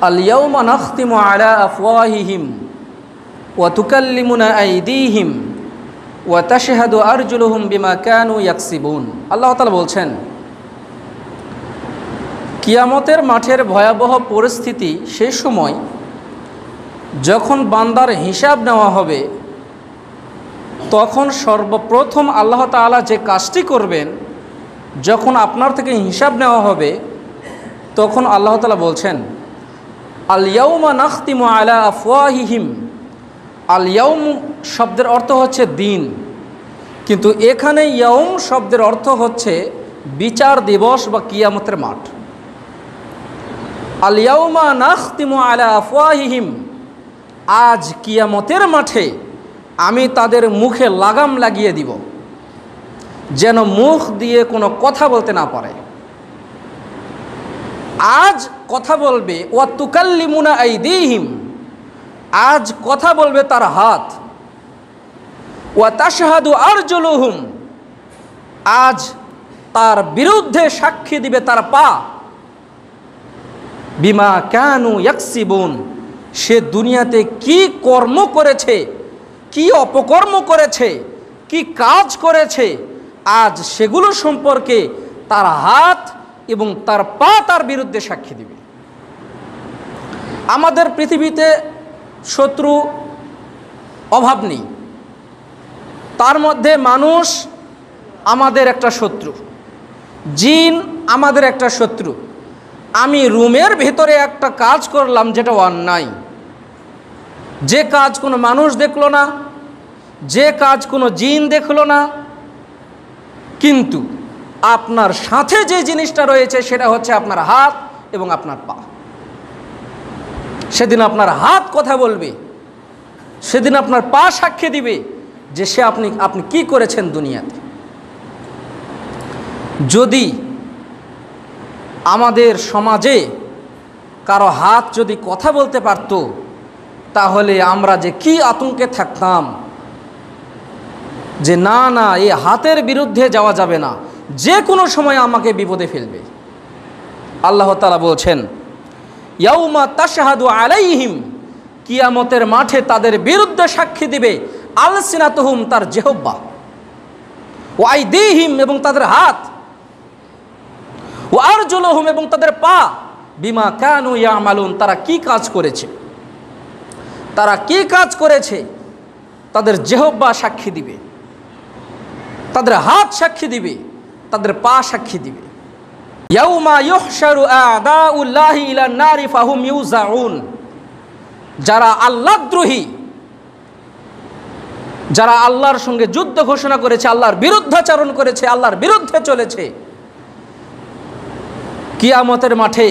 আল-ইয়াওমা নাখতিমু আলা আফওয়াহিহিম ওয়া তুকাল্লিমুনা আইদিহিম ওয়া তাশহাদু আরজুলুহুম বিমা কানু ইয়াকসিবুন। আল্লাহ তাআলা বলছেন, কিয়ামতের মাঠের ভয়াবহ পরিস্থিতি সেই সময় যখন বান্দার হিসাব নেওয়া হবে, তখন সর্বপ্রথম আল্লাহ তাআলা যে কাজটি করবেন, যখন আপনার থেকে হিসাব নেওয়া হবে, তখন আল্লাহ তাআলা বলছেন, আল-ইয়াওমা নাখতিমু আলা আফওয়াহিহিম। আল-ইয়াওম শব্দের অর্থ হচ্ছে দিন, কিন্তু এখানে ইয়াওম শব্দের অর্থ হচ্ছে বিচার দিবস বা কিয়ামতের মাঠ। আল-ইয়াওমা নাখতিমু আলা আফওয়াহিহিম, আজ কিয়ামতের মাঠে আমি তাদের মুখে লাগাম লাগিয়ে দিব, যেন মুখ দিয়ে কোনো কথা বলতে না পারে। আজ কথা বলবে ওয়া তুকাল্লিমুনা আইদিহিম, আজ কথা বলবে তার হাত, ওয়া তাশহাদু আরজুলুহুম, আজ তার বিরুদ্ধে সাক্ষী দিবে তার পা, বিমা কানু ইয়াকসিবুন, সে দুনিয়াতে কি কর্ম করেছে, কি অপকর্ম করেছে, কি কাজ করেছে, আজ সেগুলো সম্পর্কে তার হাত এবং তার পা তার বিরুদ্ধে সাক্ষী দিবে। আমাদের পৃথিবীতে শত্রু অভাব নেই, তার মধ্যে মানুষ আমাদের একটা শত্রু, জিন আমাদের একটা শত্রু। আমি রুমের ভেতরে একটা কাজ করলাম যেটা অন্যায়, যে কাজ কোনো মানুষ দেখলো না, যে কাজ কোনো জিন দেখলো না, কিন্তু আপনার সাথে যে জিনিসটা রয়েছে সেটা হচ্ছে আপনার হাত এবং আপনার পা। সেদিন আপনার হাত কথা বলবে, সেদিন আপনার পা সাক্ষী দিবে যে সে আপনি কি করেছেন দুনিয়াতে। যদি আমাদের সমাজে কারো হাত যদি কথা বলতে পারত, তাহলে আমরা যে কি আতঙ্কে থাকতাম, যে না না, এই হাতের বিরুদ্ধে যাওয়া যাবে না, যে কোনো সময় আমাকে বিপদে ফেলবে। আল্লাহ তাআলা বলছেন, ইয়াউমা তাশহাদু আলাইহিম, কিয়ামতের মাঠে তাদের বিরুদ্ধে সাক্ষী দিবে আলসিনাতুহুম, তার জিহ্বা, ওয়া আইদিহিম, এবং তাদের হাত, ওয়া আরজুলুহুম, এবং তাদের পা, বিমা কানু ইয়ামালুন, তারা কি কাজ করেছে, তারা কি কাজ করেছে। তাদের জিহ্বা সাক্ষী দিবে, তাদের হাত সাক্ষী দিবে, তাদের পা সাক্ষী দিবে। ইয়াউমা ইউহশারু আ'দাউল্লাহি ইলান নারি ফাহুম ইউজাউন, যারা আল্লাহদ্রোহী, যারা আল্লাহর সঙ্গে যুদ্ধ ঘোষণা করেছে, আল্লাহর বিরুদ্ধাচরণ করেছে, আল্লাহর বিরুদ্ধে চলেছে, কিয়ামতের মাঠে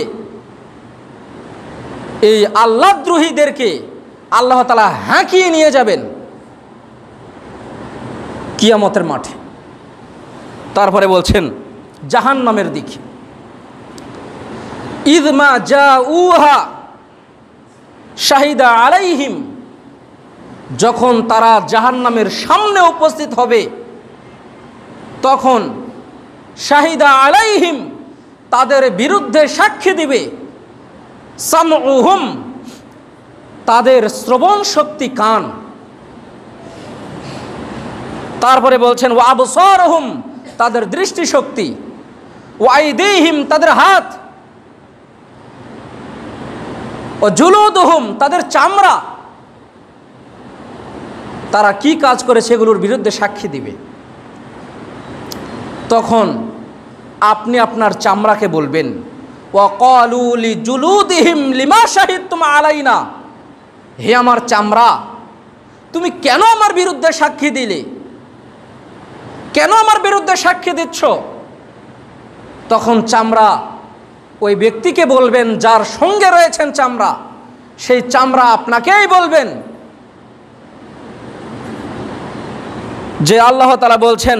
এই আল্লাহদ্রোহীদেরকে আল্লাহ তাআলা হাঁকিয়ে নিয়ে যাবেন কিয়ামতের মাঠে। তারপরে বলছেন জাহান্নামের দিকে, ইযমা জাউহা শাহিদা আলাইহিম, যখন তারা জাহান্নামের সামনে উপস্থিত হবে, তখন শাহিদা আলাইহিম, তাদের বিরুদ্ধে সাক্ষী দিবে সামউহুম, তাদের শ্রবণ শক্তি, কান। তারপরে বলছেন ওয়া আবসারুহুম, তাদের দৃষ্টিশক্তি, ওয়া আইদিহিম, তাদের হাত, ও জুলুদুহুম, তাদের চামড়া, তারা কি কাজ করে সেগুলোর বিরুদ্ধে সাক্ষী দিবে। তখন আপনি আপনার চামড়াকে বলবেন, ওয়া ক্বালু লিজুলুদিহিম লিমা শাহিদতুম আলাইনা, হে আমার চামড়া, তুমি কেন আমার বিরুদ্ধে সাক্ষী দিলে, কেন আমার বিরুদ্ধে সাক্ষী দিচ্ছ। তখন চামড়া ওই ব্যক্তিকে বলবেন, যার সঙ্গে রয়েছেন চামড়া, সেই চামড়া আপনাকেই বলবেন যে আল্লাহ তাআলা বলছেন,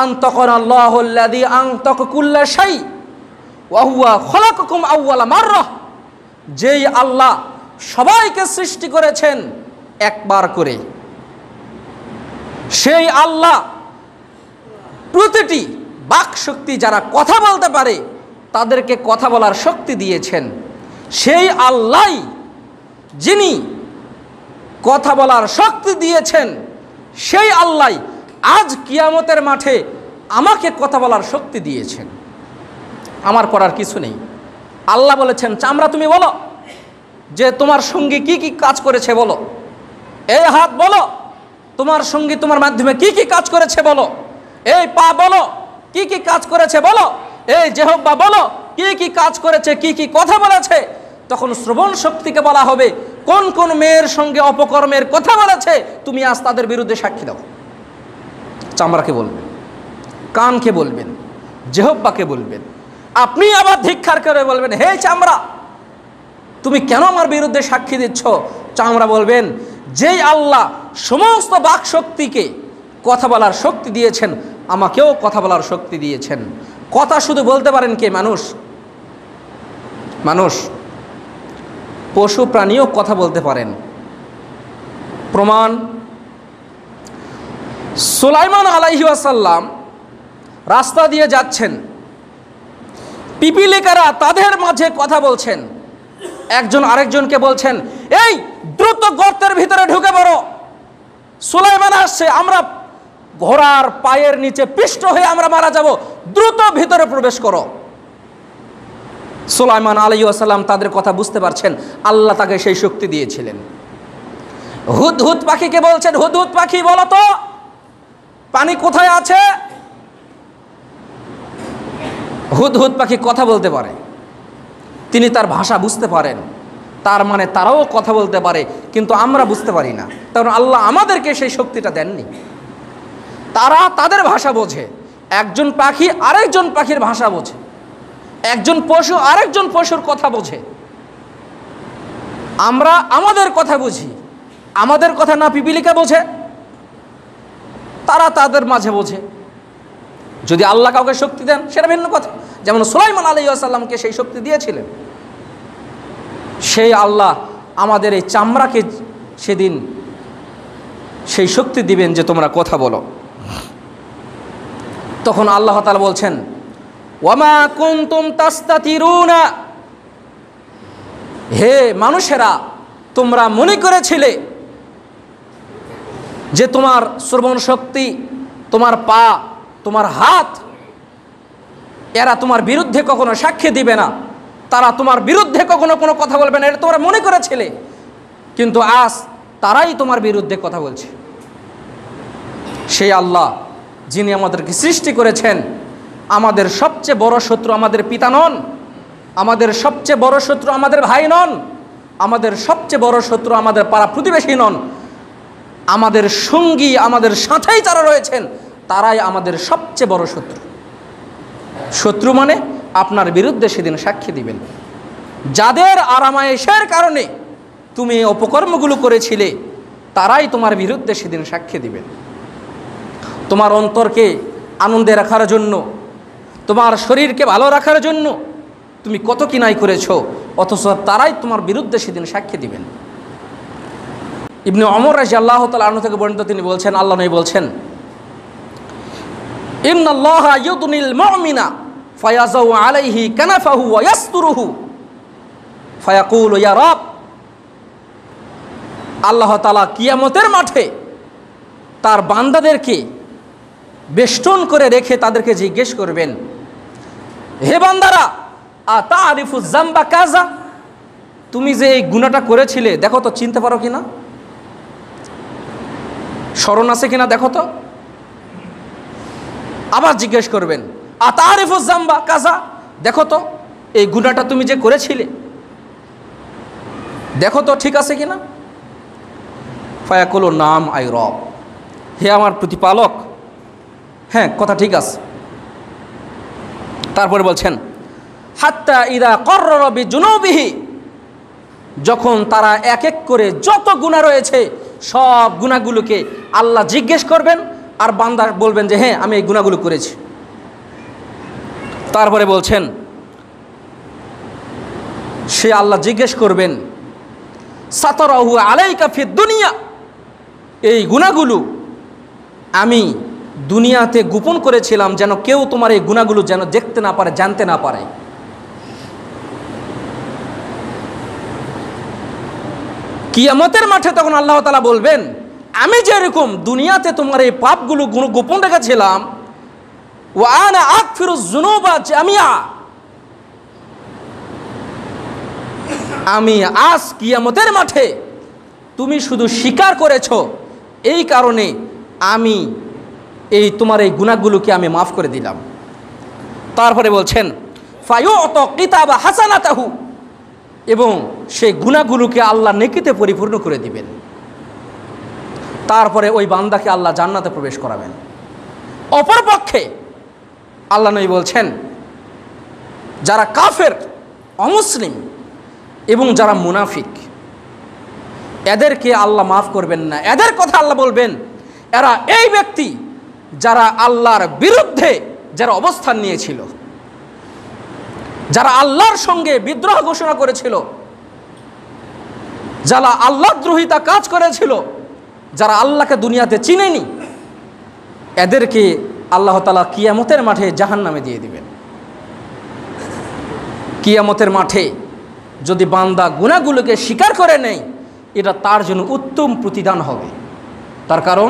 আনতাকানাল্লাহু আল্লাযী আনতাকা কুল্লা শাই ওয়া হুয়া খলাকাকুম আউওয়ালা মাররা, যেই আল্লাহ সবাইকে সৃষ্টি করেছেন একবার করে, সেই আল্লাহ প্রতিটি বাক শক্তি, যারা কথা বলতে পারে তাদেরকে কথা বলার শক্তি দিয়েছেন, সেই আল্লাহ যিনি কথা বলার শক্তি দিয়েছেন, সেই আল্লাহ আজ কিয়ামতের মাঠে আমাকে কথা বলার শক্তি দিয়েছেন। আমার করার কিছু নেই। আল্লাহ বলেছেন, চামড়া তুমি বলো যে তোমার সঙ্গী কি কি কাজ করেছে বলো। এই হাত বলো তোমার সঙ্গী তোমার মাধ্যমে কি কি কাজ করেছে বলো। এই পা বলো কি কি কাজ করেছে বলো। এই জিহ্বা বলো কি কি কাজ করেছে, কি কি কথা বলেছে। তখন শ্রবণ শক্তিকে বলা হবে কোন কোন মেয়ের সঙ্গে অপকর্মের কথা বলেছে, তুমি আজ তাদের বিরুদ্ধে সাক্ষী দাও। চামড়াকে বলবেন, কানকে বলবেন, জিহ্বাকে বলবেন। আপনি আবার ধিক্কার করে বলবেন, হে চামড়া তুমি কেন আমার বিরুদ্ধে সাক্ষী দিচ্ছ? চামড়া বলবেন, যেই আল্লাহ সমস্ত বাক শক্তিকে কথা বলার শক্তি দিয়েছেন, আমাকেও কথা বলার শক্তি দিয়েছেন। কথা শুধু বলতে পারেন কে? মানুষ। মানুষ, পশু প্রাণীও কথা বলতে পারেন। প্রমাণ, সুলাইমান আলাইহি ওয়াসাল্লাম রাস্তা দিয়ে যাচ্ছেন, পিপিলিকারা তাদের মাঝে কথা বলছেন। একজন আরেকজনকে বলছেন, এই দ্রুত গর্তের ভিতরে ঢুকে পড়ো, সুলাইমান আসছে, আমরা ঘোড়ার পায়ের নিচে পিষ্ট হয়ে আমরা মারা যাব, দ্রুত ভিতরে প্রবেশ করো। সুলাইমান আলাইহিস সালাম তাদের কথা বুঝতে পারছেন, আল্লাহ তাকে সেই শক্তি দিয়েছিলেন। হুদহুদ পাখিকে বলছেন, হুদহুদ পাখি বলো তো পানি কোথায় আছে। হুদহুদ পাখি কথা বলতে পারে, তিনি তার ভাষা বুঝতে পারেন, তার মানে তারাও কথা বলতে পারে, কিন্তু আমরা বুঝতে পারি না, কারণ আল্লাহ আমাদেরকে সেই শক্তিটা দেননি। তারা তাদের ভাষা বোঝে, একজন পাখি আরেকজন পাখির ভাষা বোঝে, একজন পশু আরেকজন পশুর কথা বোঝে। আমরা আমাদের কথা বুঝি, আমাদের কথা না পিপিলিকা বোঝে, তারা তাদের মাঝে বোঝে। যদি আল্লাহ কাউকে শক্তি দেন সেটা ভিন্ন কথা, যেমন সুলাইমান আলাইহিস সালামকে সেই শক্তি দিয়েছিলেন। সেই আল্লাহ আমাদের এই চামড়াকে সেদিন সেই শক্তি দিবেন যে তোমরা কথা বলো। তখন আল্লাহ তাআলা বলছেন, ওয়ামা কুনতুম তাস্তাতিরুনা, হে মানুষেরা তোমরা মনে করেছিলে যে তোমার শ্রবণ শক্তি, তোমার পা, তোমার হাত, এরা তোমার বিরুদ্ধে কখনো সাক্ষী দিবে না, তারা তোমার বিরুদ্ধে কখনো কোনো কথা বলবে না, এটা তোমরা মনে করেছিলে, কিন্তু আজ তারাই তোমার বিরুদ্ধে কথা বলছে। সেই আল্লাহ যিনি আমাদেরকে সৃষ্টি করেছেন, আমাদের সবচেয়ে বড় শত্রু আমাদের পিতা নন, আমাদের সবচেয়ে বড় শত্রু আমাদের ভাই নন, আমাদের সবচেয়ে বড় শত্রু আমাদের পাড়া প্রতিবেশী নন, আমাদের সঙ্গী, আমাদের সাথেই যারা রয়েছেন তারাই আমাদের সবচেয়ে বড় শত্রু। শত্রু মানে আপনার বিরুদ্ধে সেদিন সাক্ষী দিবেন। যাদের আরামায়েশের কারণে তুমি অপকর্মগুলো করেছিলে, তারাই তোমার বিরুদ্ধে সেদিন সাক্ষী দিবেন। তোমার অন্তরকে আনন্দে রাখার জন্য, তোমার শরীরকে ভালো রাখার জন্য তুমি কত কি নাই করেছো, অথচ তারাই তোমার বিরুদ্ধে সেদিন সাক্ষী দিবেন। ইবনে ওমর রাদিয়াল্লাহু তাআলা আনহু থেকে বর্ণিত, তিনি বলছেন, আল্লাহ নবী বলছেন, ইন্নাল্লাহা ইউদনিল মুমিনা ফায়াযাউ আলাইহি কানাফাহু ওয়া ইয়াসতুরুহু ফায়াকুলু ইয়া রাব, আল্লাহ তাআলা কিয়ামতের মাঠে তার বান্দাদেরকে বেষ্টন করে রেখে তাদেরকে জিজ্ঞেস করবেন, হে বান্দারা, আতারিফু যামবা কাযা, তুমি যে এই গুনাহটা করেছিলে দেখো তো চিনতে পারো কিনা, স্মরণ আছে কিনা দেখো তো। আবার জিজ্ঞেস করবেন, আতারিফু যামবা কাযা, দেখো তো এই গুনাহটা তুমি যে করেছিলে দেখো তো ঠিক আছে কিনা। ফায়াকুলু নাম আই রব, হে আমার প্রতিপালক, হ্যাঁ কথা ঠিক আছে। তারপরে বলছেন, হাত্তা ইদা কররা বিজুনুবিহি, যখন তারা এক এক করে যত গুনাহ রয়েছে সব গুনাহগুলোকে আল্লাহ জিজ্ঞেস করবেন, আর বান্দা বলবেন যে হ্যাঁ আমি এই গুনাহগুলো করেছি। তারপরে বলছেন, সে আল্লাহ জিজ্ঞেস করবেন, সাতারাহু আলাইকা ফিদ দুনিয়া, এই গুনাহগুলো আমি দুনিয়াতে গোপন করেছিলাম যেন কেউ তোমার এই গুনাহগুলো যেন দেখতে না পারে, জানতে না পারে। কিয়ামতের মাঠে তখন আল্লাহ তাআলা বলবেন, আমি যেরকম দুনিয়াতে তোমার এই পাপগুলো গোপন রেখেছিলাম, ওয়া আনা আগফিরুজ যুনুবা জামিআ, আমি আজ কিয়ামতের মাঠে তুমি শুধু স্বীকার করেছো, এই কারণে আমি এই তোমার এই গুনাহগুলোকে আমি মাফ করে দিলাম। তারপরে বলছেন ফায়ুত কিতাবা হাসানাতাহু, এবং সেই গুনাহগুলোকে আল্লাহ নেকিতে পরিপূর্ণ করে দিবেন। তারপরে ওই বান্দাকে আল্লাহ জান্নাতে প্রবেশ করাবেন। অপরপক্ষে আল্লাহ নবী বলছেন, যারা কাফের, অমুসলিম এবং যারা মুনাফিক, এদেরকে আল্লাহ মাফ করবেন না। এদের কথা আল্লাহ বলবেন, এরা এই ব্যক্তি যারা আল্লাহর বিরুদ্ধে যারা অবস্থান নিয়েছিল, যারা আল্লাহর সঙ্গে বিদ্রোহ ঘোষণা করেছিল, যারা আল্লাহদ্রোহিতা কাজ করেছিল, যারা আল্লাহকে দুনিয়াতে চিনেনি, এদেরকে আল্লাহ তাআলা কিয়ামতের মাঠে জাহান্নামে দিয়ে দিবেন। কিয়ামতের মাঠে যদি বান্দা গুনাহগুলোকে স্বীকার করে নেয়, এটা তার জন্য উত্তম প্রতিদান হবে। তার কারণ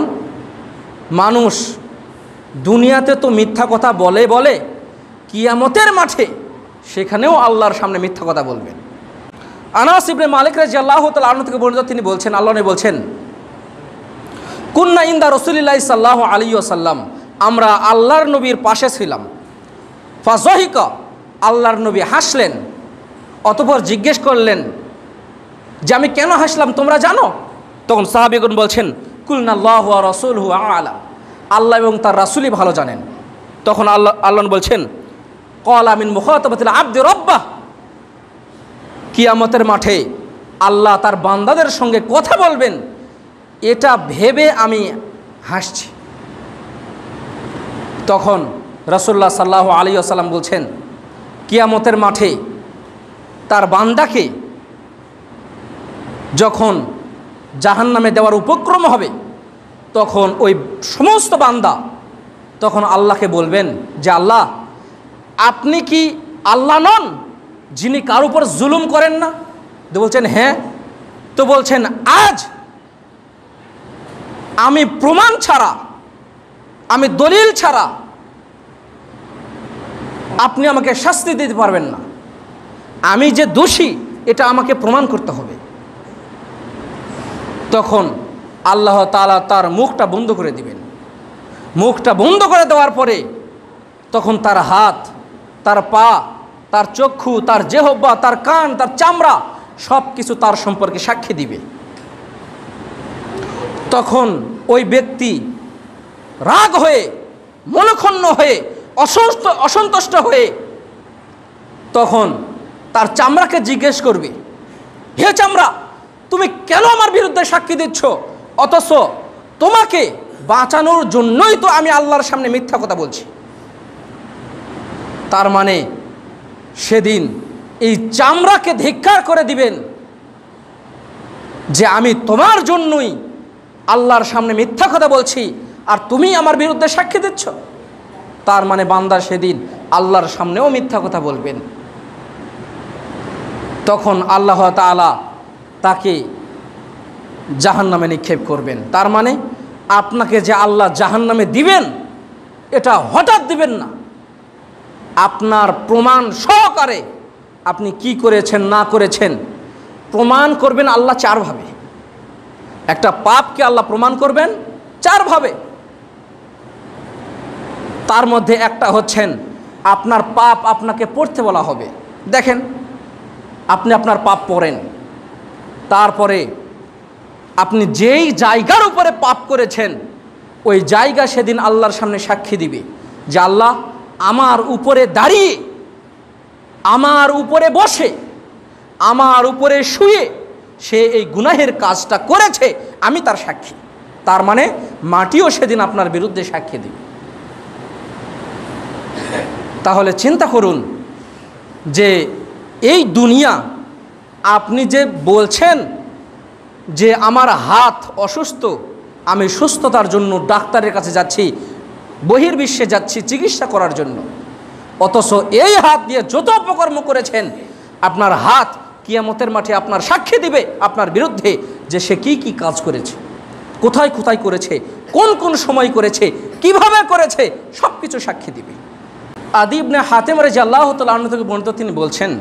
মানুষ দুনিয়াতে তো মিথ্যা কথা বলে বলে, কিয়ামতের মাঠে সেখানেও আল্লাহর সামনে মিথ্যা কথা বলবেন। আনাস ইবনে মালিক রাদিয়াল্লাহু তাআলা আনহু থেকে বর্ণিত, তিনি বলছেন, আল্লাহ নবী বলছেন, কুন্না ইনদা রাসূলিল্লাহি সাল্লাল্লাহু আলাইহি ওয়াসাল্লাম, আমরা আল্লাহর নবীর পাশে ছিলাম। ফাযহিকা, আল্লাহর নবী হাসলেন। অতঃপর জিজ্ঞেস করলেন যে আমি কেন হাসলাম তোমরা জানো? তখন সাহাবীগণ বলছেন, কুলনাল্লাহু ওয়া রাসূলুহু আ'লাম, আল্লাহ এবং তার রাসূলই ভালো জানেন। তখন আল্লাহ বলছেন, ক্বালা মিন মুখাতাবাতিল আবদি রাব্বাহ, কিয়ামতের মাঠে আল্লাহ তার বান্দাদের সঙ্গে কথা বলবেন, এটা ভেবে আমি হাসছি। তখন রাসূলুল্লাহ সাল্লাল্লাহু আলাইহি ওয়াসাল্লাম বলছেন, কিয়ামতের মাঠে তার বান্দাকে যখন জাহান্নামে দেওয়ার উপক্রম হবে, তখন ওই সমস্ত বান্দা তখন আল্লাহকে বলবেন যে আল্লাহ, আপনি কি আল্লাহ নন যিনি কার উপর জুলুম করেন না? তো বলছেন হ্যাঁ। তো বলছেন, আজ আমি প্রমাণ ছাড়া, আমি দলিল ছাড়া আপনি আমাকে শাস্তি দিতে পারবেন না। আমি যে দোষী এটা আমাকে প্রমাণ করতে হবে। তখন আল্লাহ তাআলা তার মুখটা বন্ধ করে দিবেন। মুখটা বন্ধ করে দেওয়ার পরে তখন তার হাত, তার পা, তার চক্ষু, তার জিহ্বা, তার কান, তার চামড়া সব কিছু তার সম্পর্কে সাক্ষী দিবে। তখন ওই ব্যক্তি রাগ হয়ে, মনক্ষুণ্ণ হয়ে, অসন্তুষ্ট হয়ে তখন তার চামড়াকে জিজ্ঞেস করবে, হে চামড়া, তুমি কেন আমার বিরুদ্ধে সাক্ষী দিচ্ছ? অথচ তোমাকে বাঁচানোর জন্যই তো আমি আল্লাহর সামনে মিথ্যা কথা বলছি। তার মানে সেদিন এই চামড়াকে ধিক্কার করে দিবেন যে আমি তোমার জন্যই আল্লাহর সামনে মিথ্যা কথা বলছি, আর তুমি আমার বিরুদ্ধে সাক্ষী দিচ্ছ। তার মানে বান্দা সেদিন আল্লাহর সামনেও মিথ্যা কথা বলবেন। তখন আল্লাহ তাআলা তাকে জাহান্নামে নিক্ষেপ করবেন। তার মানে আপনাকে যে আল্লাহ জাহান্নামে দিবেন, এটা হঠাৎ দিবেন না। আপনার প্রমাণ সহকারে আপনি কি করেছেন না করেছেন প্রমাণ করবেন আল্লাহ চারভাবে। একটা পাপকে আল্লাহ প্রমাণ করবেন চারভাবে। তার মধ্যে একটা হচ্ছেন, আপনার পাপ আপনাকে পড়তে বলা হবে। দেখেন, আপনি আপনার পাপ পড়েন, তারপরে আপনি যেই জায়গার উপরে পাপ করেছেন ওই জায়গা সেদিন আল্লাহর সামনে সাক্ষী দিবে যে আল্লাহ আমার উপরে দাঁড়িয়ে, আমার উপরে বসে, আমার উপরে শুয়ে সে এই গুনাহের কাজটা করেছে, আমি তার সাক্ষী। তার মানে মাটিও সেদিন আপনার বিরুদ্ধে সাক্ষী দিবে। তাহলে চিন্তা করুন যে এই দুনিয়া, আপনি যে বলছেন যে আমার হাত অসুস্থ, আমি সুস্থতার জন্য ডাক্তারের কাছে যাচ্ছি, বহির্বিশ্বে যাচ্ছি চিকিৎসা করার জন্য, অথচ এই হাত দিয়ে যত অপকর্ম করেছেন আপনার হাত কিয়ামতের মাঠে আপনার সাক্ষী দিবে আপনার বিরুদ্ধে যে সে কি কি কাজ করেছে, কোথায় কোথায় করেছে, কোন কোন সময় করেছে, কিভাবে করেছে, সব কিছু সাক্ষী দিবে। আদি ইবনে হাতেম রাদিয়াল্লাহু তাআলা আনহু থেকে বর্ণিত, তিনি বলছেন,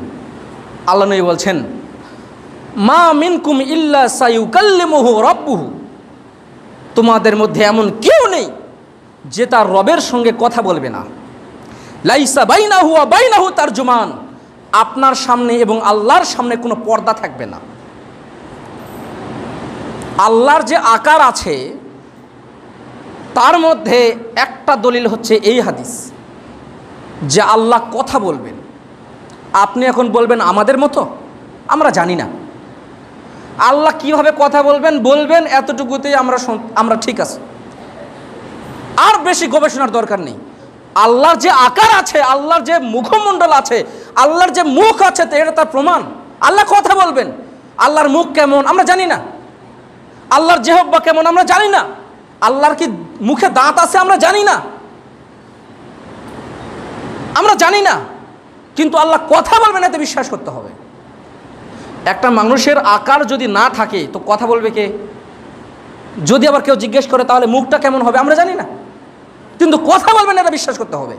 আল্লাহ নবী বলছেন, মা মিনকুম ইল্লা সায়ুকাল্লিমুহু রাব্বুহু, তোমাদের মধ্যে এমন কেউ নেই যে তার রবের সঙ্গে কথা বলবে না। লাইসা বাইনাহু ওয়া বাইনাহু তারজুমান, আপনার সামনে এবং আল্লাহর সামনে কোনো পর্দা থাকবে না। আল্লাহর যে আকার আছে তার মধ্যে একটা দলিল হচ্ছে এই হাদিস যে আল্লাহ কথা বলবেন। আপনি এখন বলবেন আমাদের মতো, আমরা জানি না আল্লাহ কিভাবে কথা বলবেন, বলবেন এতটুকুতেই আমরা ঠিক আছে, আর বেশি গবেষণার দরকার নেই। আল্লাহর যে আকার আছে, আল্লাহর যে মুখমণ্ডল আছে, আল্লাহর যে মুখ আছে, এটা তার প্রমাণ। আল্লাহ কথা বলবেন। আল্লাহর মুখ কেমন আমরা জানি না, আল্লাহর জিহ্বা কেমন আমরা জানি না, আল্লাহর কি মুখে দাঁত আছে আমরা জানি না, আমরা জানি না, কিন্তু আল্লাহ কথা বলবেন এতে বিশ্বাস করতে হবে। একটা মানুষের আকার যদি না থাকে তো কথা বলবে কে? যদি আবার কেউ জিজ্ঞেস করে তাহলে মুখটা কেমন হবে আমরা জানি না, কিন্তু কথা বলবেন এটা বিশ্বাস করতে হবে।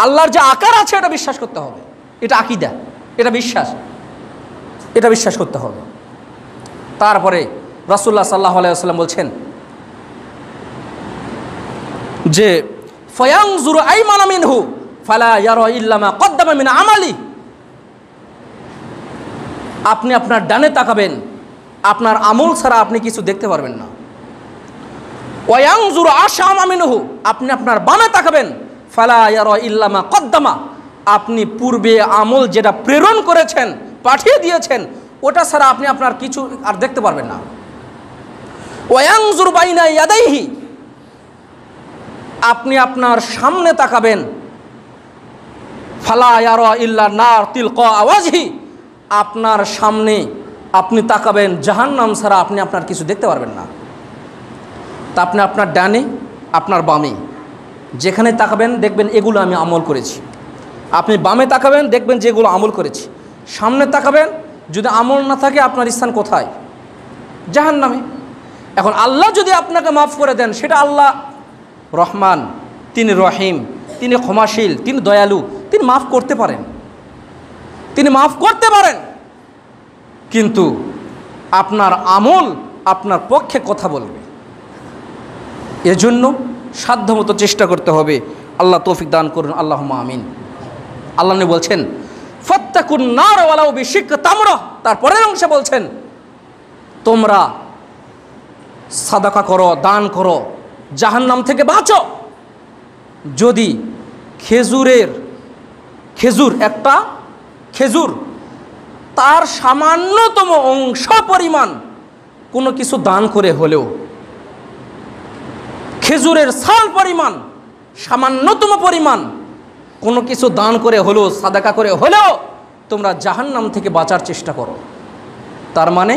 আল্লাহর যে আকার আছে এটা বিশ্বাস করতে হবে, এটা আকীদা, এটা বিশ্বাস, এটা বিশ্বাস করতে হবে। তারপরে রাসূলুল্লাহ সাল্লাল্লাহু আলাইহি ওয়াসাল্লাম বলছেন যে ফায়ানজুরু আইমানা মিনহু ফালা ইয়ারা ইল্লা মা কদ্দামা মিন আমালি, আপনি আপনার ডানে তাকাবেন, আপনার আমল ছাড়া আপনি কিছু দেখতে পারবেন না। ওয়ায়ানজুরু আশআমা মিনহু, আপনি আপনার বামে তাকাবেন, ফালা ইয়ারা ইল্লা মা কদ্দামা, আপনি পূর্বে আমল যেটা প্রেরণ করেছেন, পাঠিয়ে দিয়েছেন, ওটা ছাড়া আপনি আপনার কিছু আর দেখতে পারবেন না। ওয়ায়ানজুরু বাইনা ইয়াদাইহি, আপনি আপনার সামনে তাকাবেন, ফালা ইয়ারা ইল্লা নার তিলকা ওয়াজহি, আপনার সামনে আপনি তাকাবেন, জাহান্নাম ছাড়া আপনি আপনার কিছু দেখতে পারবেন না। তা আপনি আপনার ডানে আপনার বামে যেখানে তাকাবেন দেখবেন এগুলো আমি আমল করেছি, আপনি বামে তাকাবেন দেখবেন যেগুলো আমল করেছি, সামনে তাকাবেন যদি আমল না থাকে আপনার স্থান কোথায়? জাহান্নামে। এখন আল্লাহ যদি আপনাকে মাফ করে দেন, সেটা আল্লাহ রহমান, তিনি রহিম, তিনি ক্ষমাশীল, তিনি দয়ালু, তিনি মাফ করতে পারেন, তিনি মাফ করতে পারেন, কিন্তু আপনার আমল আপনার পক্ষে কথা বলবে। এজন্য সাধ্যমতো চেষ্টা করতে হবে। আল্লাহ তৌফিক দান করুন, আল্লাহুম্মা আমিন। আল্লাহ নবী বলছেন ফাত্তাকুন নার ওয়ালাউ বিশিক্কি তামরা, তারপরের অংশে বলছেন তোমরা সাদাকা করো, দান করো, জাহান্নাম থেকে বাঁচো। যদি একটা খেজুর তার সামান্যতম অংশ পরিমাণ কোনো কিছু দান করে হলেও, খেজুরের ছাল পরিমাণ সামান্যতম পরিমাণ কোনো কিছু দান করে হলেও, সাদাকা করে হলেও তোমরা জাহান্নাম থেকে বাঁচার চেষ্টা করো। তার মানে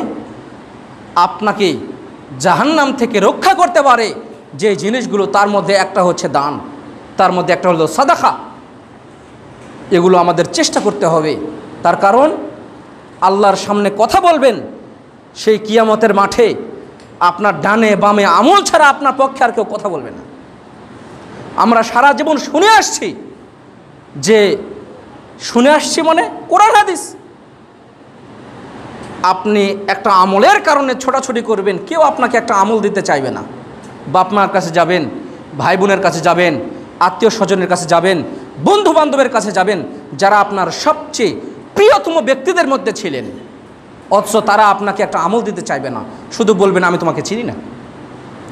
আপনাকে জাহান্নাম থেকে রক্ষা করতে পারে যে জিনিসগুলো, তার মধ্যে একটা হচ্ছে দান, তার মধ্যে একটা হলো সাদাকা। এগুলো আমাদের চেষ্টা করতে হবে। তার কারণ আল্লাহর সামনে কথা বলবেন, সেই কিয়ামতের মাঠে আপনার ডানে বামে আমল ছাড়া আপনার পক্ষে আর কেউ কথা বলবে না। আমরা সারা জীবন শুনে আসছি মানে কোরআন হাদিস। আপনি একটা আমলের কারণে ছোটাছুটি করবেন, কেউ আপনাকে একটা আমল দিতে চাইবে না। বাপ মার কাছে যাবেন, ভাই বোনের কাছে যাবেন, আত্মীয় স্বজনের কাছে যাবেন, বন্ধু বান্ধবের কাছে যাবেন, যারা আপনার সবচেয়ে প্রিয়তম ব্যক্তিদের মধ্যে ছিলেন, অথচ তারা আপনাকে একটা আমল দিতে চাইবে না, শুধু বলবেন আমি তোমাকে চিনি না।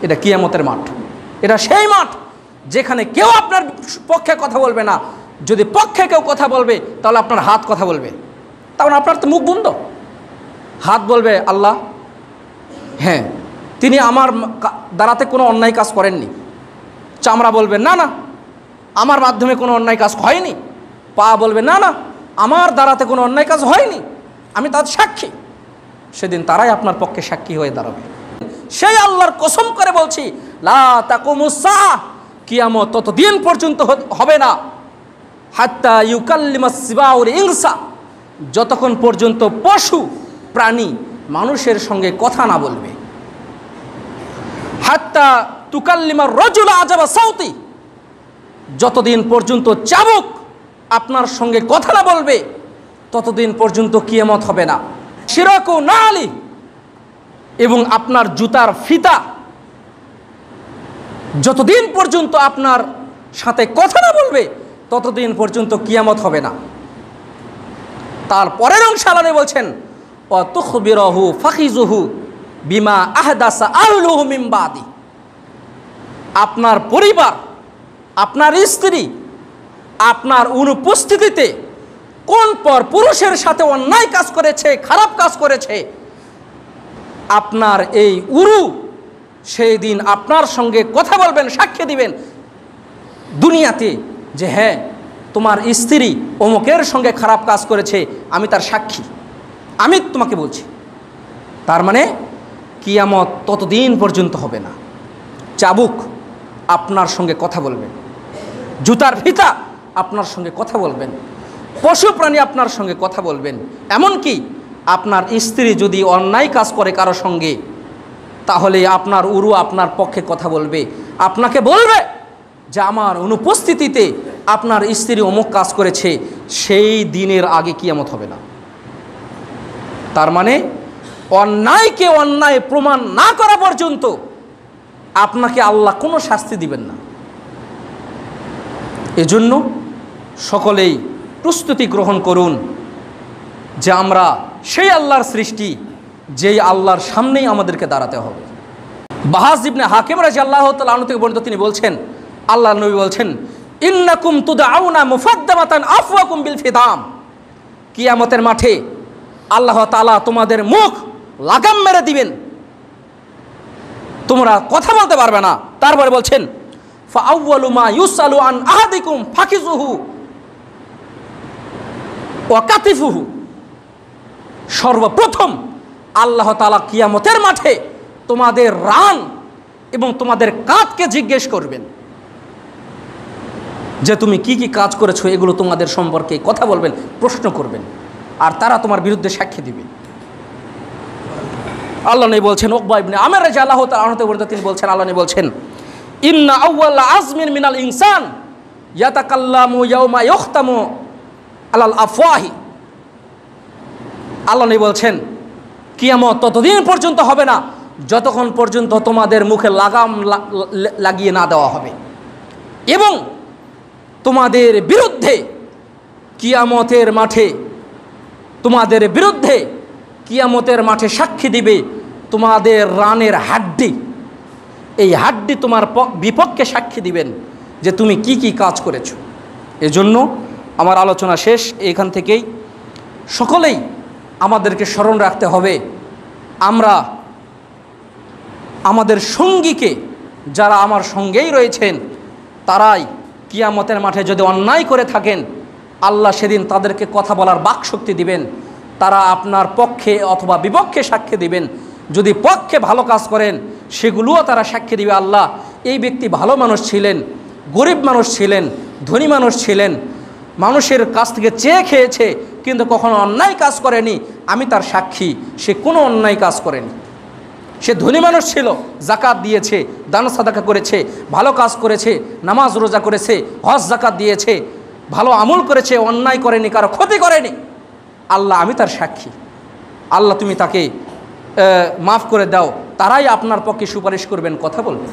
এটা কিয়ামতের মাঠ, এটা সেই মাঠ যেখানে কেউ আপনার পক্ষে কথা বলবে না। যদি পক্ষে কেউ কথা বলবে তাহলে আপনার হাত কথা বলবে, তাহলে আপনার তো মুখ বন্ধ। হাত বলবে আল্লাহ, হ্যাঁ তিনি আমার দ্বারাতে কোনো অন্যায় কাজ করেননি। চামড়া বলবে না না আমার মাধ্যমে কোনো অন্যায় কাজ হয়নি। পা বলবে না না আমার দ্বারাতে কোনো অন্যায় কাজ হয়নি, আমি তার সাক্ষী। সেদিন তারাই আপনার পক্ষে সাক্ষী হয়ে দাঁড়াবে। সেই আল্লাহর কসম করে বলছি, লা তাকুমুস সাআহ, কিয়ামত ততদিন পর্যন্ত হবে না, হাত্তা ইউকাল্লিমাস সিবাউল ইনসা যতক্ষণ পর্যন্ত পশু প্রাণী মানুষের সঙ্গে কথা না বলবে। হাত্তা তুকাল্লিমার রজুল আজাবা সাউতি, যতদিন পর্যন্ত চাবুক আপনার সঙ্গে কথা না বলবে ততদিন পর্যন্ত কিয়ামত হবে না। শিরাকু নালি, এবং আপনার জুতার ফিতা যতদিন পর্যন্ত আপনার সাথে কথা না বলবে ততদিন পর্যন্ত কিয়ামত হবে না। তারপরের অংশ আল্লাহ বলছেন অতুখবিরহু ফাখিজুহু বিমা আহদাসা আহলুহু মিন বাদি, আপনার পরিবার, আপনার স্ত্রী আপনার অনুপস্থিতিতে কোন পর পুরুষের সাথে অন্যায় কাজ করেছে, খারাপ কাজ করেছে, আপনার এই উরু সেই দিন আপনার সঙ্গে কথা বলবেন, সাক্ষ্য দিবেন দুনিয়াতে যে হ্যাঁ তোমার স্ত্রী অমুকের সঙ্গে খারাপ কাজ করেছে, আমি তার সাক্ষী, আমি তোমাকে বলছি। তার মানে কিয়ামত ততদিন পর্যন্ত হবে না। চাবুক আপনার সঙ্গে কথা বলবেন, জুতার ফিতা আপনার সঙ্গে কথা বলবেন, পশু প্রাণী আপনার সঙ্গে কথা বলবেন। এমনকি আপনার স্ত্রী যদি অন্যায় কাজ করে কারো সঙ্গে, তাহলে আপনার উরু আপনার পক্ষে কথা বলবে, আপনাকে বলবে যে আমার অনুপস্থিতিতে আপনার স্ত্রী অমুক কাজ করেছে, সেই দিনের আগে কিয়ামত হবে না। তার মানে অন্যায়কে অন্যায় প্রমাণ না করা পর্যন্ত আপনাকে আল্লাহ কোনো শাস্তি দিবেন না। এজন্য সকলেই প্রস্তুতি গ্রহণ করুন যে আমরা সেই আল্লাহর সৃষ্টি, যেই আল্লাহর সামনেই আমাদেরকে দাঁড়াতে হবে। বাহাজ ইবনে হাকিম রাদিয়াল্লাহু তাআলা আনহু থেকে বর্ণিত, তিনি বলছেন, আল্লাহর নবী বলছেন, ইন্নাকুম তুদআউনা মুফাদ্দামাতান আফওয়াকুম বিল ফিদাম, কিয়ামতের মাঠে আল্লাহ তাআলা তোমাদের মুখ লাগাম মেরে দিবেন, তোমরা কথা বলতে পারবে না। তারপরে বলছেন ফাআউয়ালু মা ইউসালু আন আহাদিকুম ফাকিজুহু ওয়া কাতিফুহু, সর্বপ্রথম আল্লাহ তাআলা কিয়ামতের মাঠে তোমাদের রান এবং তোমাদের কাঁধকে জিজ্ঞেস করবেন যে তুমি কি কি কাজ করেছো, এগুলো তোমাদের সম্পর্কে কথা বলবেন, প্রশ্ন করবেন, আর তারা তোমার বিরুদ্ধে সাক্ষী দিবে। আল্লাহ নবী বলছেন, উকবা ইবনে আমির রাদিয়াল্লাহু তাআলা আনহু থেকে তিনি বলছেন, আল্লাহ নবী বলছেন, ইন্না আউয়ালা আজমিন মিনাল ইনসান ইয়াতাকাল্লামু ইয়াউমা ইখতামু আলাল আফওয়াহি, আল্লাহ নবী বলছেন কিয়ামত ততদিন পর্যন্ত হবে না যতক্ষণ পর্যন্ত তোমাদের মুখে লাগাম লাগিয়ে না দেওয়া হবে, এবং তোমাদের বিরুদ্ধে কিয়ামতের মাঠে, তোমাদের বিরুদ্ধে কিয়ামতের মাঠে সাক্ষী দিবে তোমাদের রানের হাড্ডি। এই হাড্ডি তোমার বিপক্ষে সাক্ষী দিবেন যে তুমি কি কি কাজ করেছো। এজন্য আমার আলোচনা শেষ এখান থেকেই। সকলেই আমাদেরকে স্মরণ রাখতে হবে, আমরা আমাদের সঙ্গীকে, যারা আমার সঙ্গেই রয়েছেন, তারাই কিয়ামতের মাঠে যদি অন্যায় করে থাকেন, আল্লাহ সেদিন তাদেরকে কথা বলার বাকশক্তি দিবেন, তারা আপনার পক্ষে অথবা বিপক্ষে সাক্ষী দিবেন। যদি পক্ষে ভালো কাজ করেন সেগুলোও তারা সাক্ষী দিবে, আল্লাহ এই ব্যক্তি ভালো মানুষ ছিলেন, গরিব মানুষ ছিলেন, ধনী মানুষ ছিলেন, মানুষের কাছ থেকে চেয়ে খেয়েছে কিন্তু কখনো অন্যায় কাজ করেনি, আমি তার সাক্ষী, সে কোনো অন্যায় কাজ করেনি। সে ধনী মানুষ ছিল, জাকাত দিয়েছে, দান সাদাকা করেছে, ভালো কাজ করেছে, নামাজ রোজা করেছে, হজ জাকাত দিয়েছে, ভালো আমল করেছে, অন্যায় করেনি, কারো ক্ষতি করেনি। আল্লাহ আমি তার সাক্ষী, আল্লাহ তুমি তাকে মাফ করে দাও। তারাই আপনার পক্ষে সুপারিশ করবেন, কথা বলবেন।